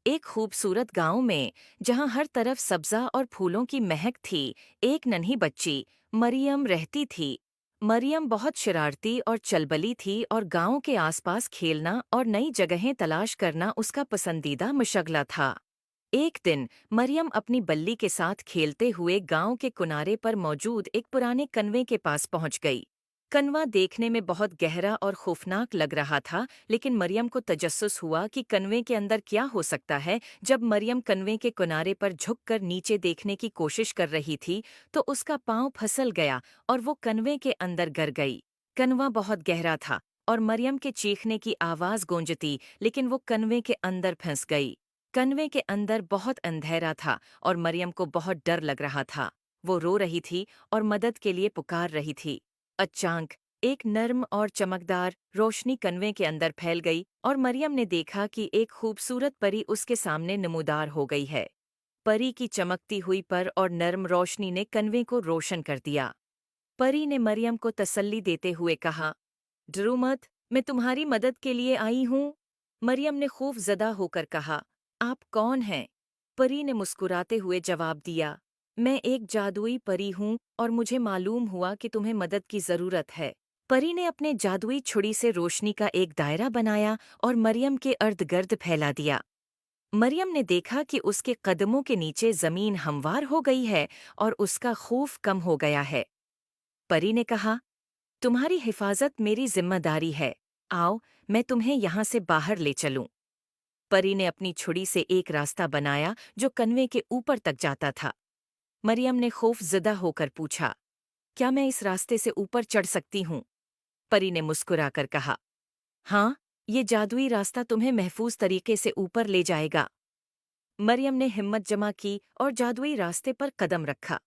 एक खूबसूरत गांव में जहां हर तरफ सब्जा और फूलों की महक थी, एक नन्ही बच्ची मरियम रहती थी। मरियम बहुत शरारती और चलबली थी और गांव के आसपास खेलना और नई जगहें तलाश करना उसका पसंदीदा मशगला था। एक दिन मरियम अपनी बल्ली के साथ खेलते हुए गांव के किनारे पर मौजूद एक पुराने कन्वे के पास पहुंच गई। कनवा देखने में बहुत गहरा और खौफनाक लग रहा था, लेकिन मरियम को तजस्सुस हुआ कि कन्वे के अंदर क्या हो सकता है। जब मरियम कन्वे के किनारे पर झुककर नीचे देखने की कोशिश कर रही थी, तो उसका पांव फिसल गया और वो कन्वे के अंदर गिर गई। कनवा बहुत गहरा था और मरियम के चीखने की आवाज गूंजती, लेकिन वो कन्वे के अंदर फंस गई। कन्वे के अंदर बहुत अंधेरा था और मरियम को बहुत डर लग रहा था। वो रो रही थी और मदद के लिए पुकार रही थी। अचानक एक नर्म और चमकदार रोशनी कन्वे के अंदर फैल गई और मरियम ने देखा कि एक खूबसूरत परी उसके सामने नमूदार हो गई है। परी की चमकती हुई पर और नर्म रोशनी ने कन्वे को रोशन कर दिया। परी ने मरियम को तसल्ली देते हुए कहा, डरो मत, मैं तुम्हारी मदद के लिए आई हूँ। मरियम ने खूफ ज़दा होकर कहा, आप कौन हैं? परी ने मुस्कुराते हुए जवाब दिया, मैं एक जादुई परी हूँ और मुझे मालूम हुआ कि तुम्हें मदद की ज़रूरत है। परी ने अपने जादुई छुरी से रोशनी का एक दायरा बनाया और मरियम के अर्द गिर्द फैला दिया। मरियम ने देखा कि उसके कदमों के नीचे ज़मीन हमवार हो गई है और उसका खौफ कम हो गया है। परी ने कहा, तुम्हारी हिफाजत मेरी जिम्मेदारी है। आओ, मैं तुम्हें यहाँ से बाहर ले चलूं। परी ने अपनी छुरी से एक रास्ता बनाया जो कन्वे के ऊपर तक जाता था। मरियम ने खौफज़दा होकर पूछा, क्या मैं इस रास्ते से ऊपर चढ़ सकती हूँ? परी ने मुस्कुराकर कहा, हाँ, ये जादुई रास्ता तुम्हें महफूज तरीके से ऊपर ले जाएगा। मरियम ने हिम्मत जमा की और जादुई रास्ते पर कदम रखा।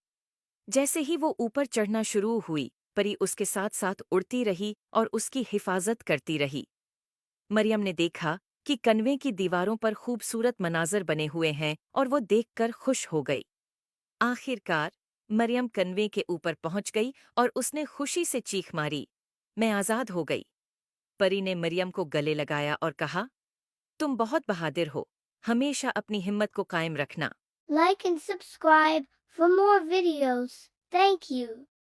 जैसे ही वो ऊपर चढ़ना शुरू हुई, परी उसके साथ साथ उड़ती रही और उसकी हिफाजत करती रही। मरियम ने देखा कि कन्वे की दीवारों पर खूबसूरत मनाजर बने हुए हैं और वो देखकर खुश हो गई। आखिरकार मरियम कन्वे के ऊपर पहुंच गई और उसने खुशी से चीख मारी, मैं आज़ाद हो गई। परी ने मरियम को गले लगाया और कहा, तुम बहुत बहादुर हो, हमेशा अपनी हिम्मत को कायम रखना। Like and subscribe for more videos. Thank you.